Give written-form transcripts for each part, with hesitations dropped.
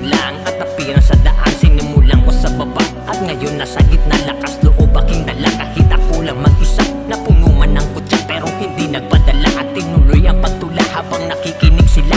lang at apirang sa daan. Sinimulan ko sa baba at ngayon nasa gitna. Lakas loob aking dala kahit ako lang mag-isa. Napuno man ng kutsa pero hindi nagpadala. At tinuloy ang pagtula habang nakikinig sila.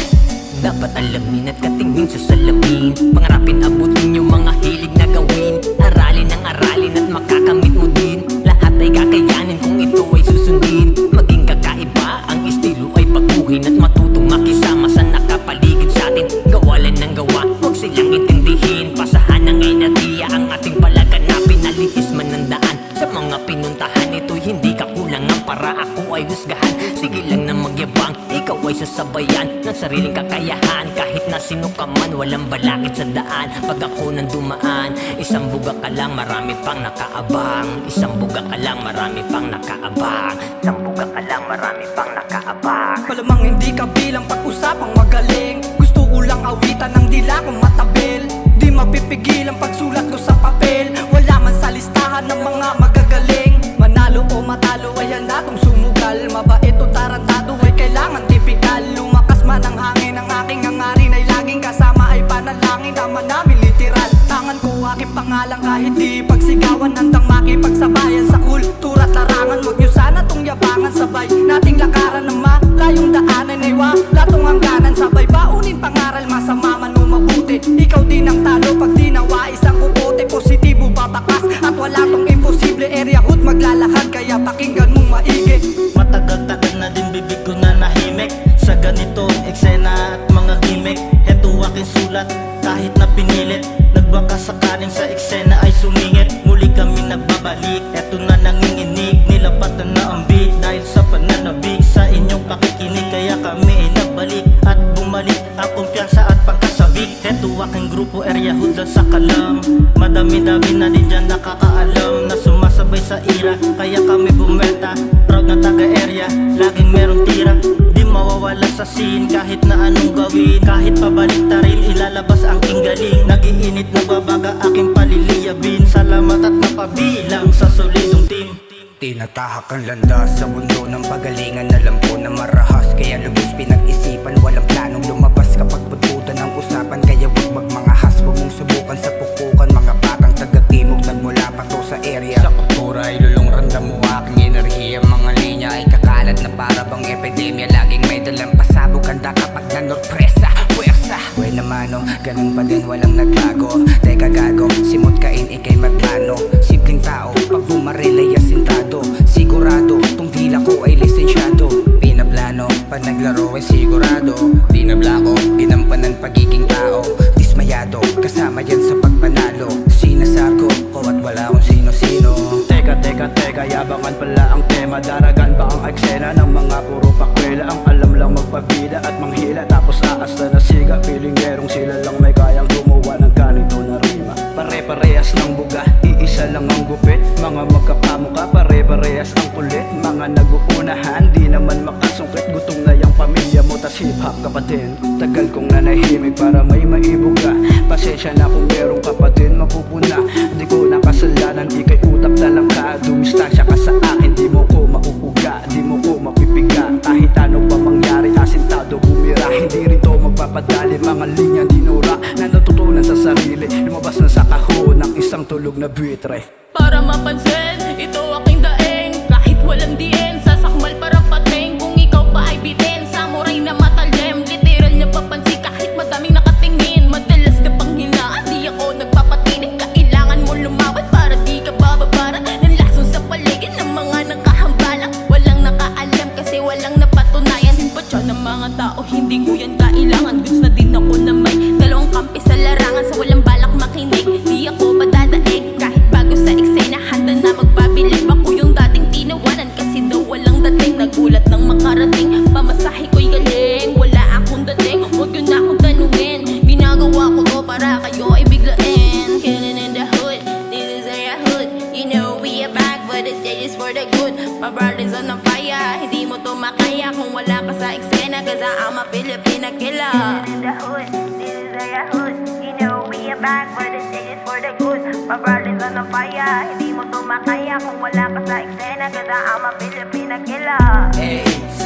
Dapat alamin at katingin sa salamin. Pangarapin abutin yung mga hilig na gawin. Aralin ang aralin at makakamit mo din. Lahat ay kakayanin kung ito ay susundin. Maging kakaiba ang estilo ay baguhin. At matutong makisama sa nakapaligid sa atin. Gawalan ng gawa, huwag silang intindihin. Pasahan ng enerhiya ang ating palaganapin. Nalihis man ng daan sa mga pinuntahan. Ito'y hindi kakulangan para ako ay husgahan. Sige lang na magyabang, ikaw ay sasabayan ng sariling kakayahan. Kahit na sino ka man, walang balakid sa daan. Pag ako nang dumaan, isang buga ka lang, marami pang nakaabang. Isang buga ka lang, marami pang nakaabang. Isang buga ka lang, marami pang nakaabang. Malamang hindi ka bilang pag-usapang magaling. Gusto ko lang awitan ng dila kong matabil. Di mapipigil ang pagsulat ko sa papel. Wala man sa listahan ng mga magagaling. Manalo o matalo ay handa tong sumugal. Mabait o tarantado ay kailangan tipikal. Lumakas man ang hangin, ang aking hangarin ay laging kasama ay panalangin. Naman namin literal, tangan ko aking pangalan kahit di pagsigawan. Handang makipagsabayan sa kultura at larangan. Huwag nyo sana tong yabangan, sabay nating lakaran ng malayong daanan. Ay wala tong hangganan, sabay baunin pangaral. Masama man o mabuti, ikaw din ang talo pag di nawa isang kukote. Positibo babakas at wala tong imposible. Area hood maglalakad kaya pakinggan mong maigi. Matagal-tagal na din bibig ko na nahimik sa ganitong eksena at mga gimmick. Heto aking sulat kahit na pinilit. Nagwakas sakaling sa eksena ay sumingit. Muli kami nagbabalik, eto na nanginginig. Nilapatan na ang beat dahil sa pananabik sa inyong pakikinig. Kaya kami ay nagbalik at bumalik ang kumpiyansa at pagkasabik. Heto aking grupo, area hood lang sa kalam. Madami-dami na din dyan nakakaalam na sumasabay sa ira. Kaya kami bumenta, proud na taga-area, laging merong tira. Di mawawala sa scene kahit na anong gawin. Kahit pabalik ta rin, ilalabas ang king galing. Nag-iinit na babaga aking paliliyabin. Salamat at napabilang sa solidong team. Tinatahak ang landas sa mundo ng pagalingan. Alam ko na marahas, kaya lubos pinag-isipan. Walang planong lumabas kapag bututan ng usapan. Kaya wag magmangahas, wag mong subukan sa pupukan. Mga batang taga-timog nagmula pa to sa area. Sa kultura ay lulong randam mo aking enerhiya. Mga linya ay kakalat na para bang epidemya. Laging may dalang pasabog handa kapag nanorpresa. Puwersa, way naman o, ganun pa din walang nagbago. Teka gago, simot kain ikay magmano. Simpleng tao, pag bumaril ay asintado. Sigurado, tong dila ko ay lisensyado. Pinaplano, pag naglaro ay sigurado. Di nablako, ginampanan pagiging tao. Dismayado, kasama yan sa pagpanalo. Sinasarko ko at wala kung sino-sino. Teka, yabangan pala ang tema. Daragan ba ang eksena ng mga puro pakwela? Ang alam lang magpabida at manghila, tapos aasta na siga. Pilingerong sila lang may kayang gumawa ng ganito na rima. Pare-parehas ng buga, iisa lang ang gupit. Mga magkakamukha, pare-parehas ang kulit. Mga nag-uunahan, di naman makasungkit. Gutom na yung pamilya mo, tas hip-hop ka pa din. Tagal kong nanahimik para may maibuga. Pasensya na kung meron ka pa din mapupuna. Di ko na kasalanan, ikay utak na lang ka. Dumistansya ka sa akin, di mo ko mauuga. Di mo ko mapipiga, kahit ano pa mangyari. Asintado bumira, hindi rin to magpapadali. Mga linya dinura na natutunan sa sarili. Lumabas na sa kahon ng isang tulog na buitre. Para mapansin, ito aking daing. Kahit walang diin, sasakmal para pating. Kung ikaw pa ay bitin, samurai na matalim. Literal na papansin kahit madaming nakatingin. Madalas ka pang hinaan, di ako nagpapatinig. Kailangan mo lumawat para di ka bababara ng lason sa paligid ng mga nakahambalang. Walang nakaalam kasi walang napatunayan. Simpatya ng mga tao, hindi ko yan kailangan. Goods na din ako na may dalawang kampi sa larangan. Sa walang balak makinig, di ako padadaig. Kahit bago sa eksena, handa na magpabilib. Ako yung dating tinawanan kasi daw walang dating. Nagulat ng makarating, pamasahe ko'y galing. Wala akong dating, huwag yun akong tanungin. Ginagawa ko to para kayo ay biglain. Killing in the hood, this is our hood. You know we are back, but the stage is for the good. My brother's on the fire, hindi mo to makaya kung wala ka sa eksena. Cause I'm a Filipina killer. Killing in the hood, this is our hood. You know we are back, but the stage is for the good. My brother's on the fire, hindi mo to makaya kung wala ka sa eksena. Cause I'm a Filipina killer. AC,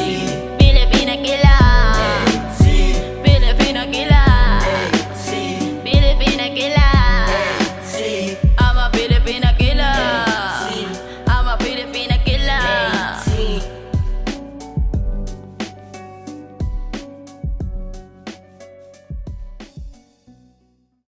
Filipina killer. AC, Filipina killer.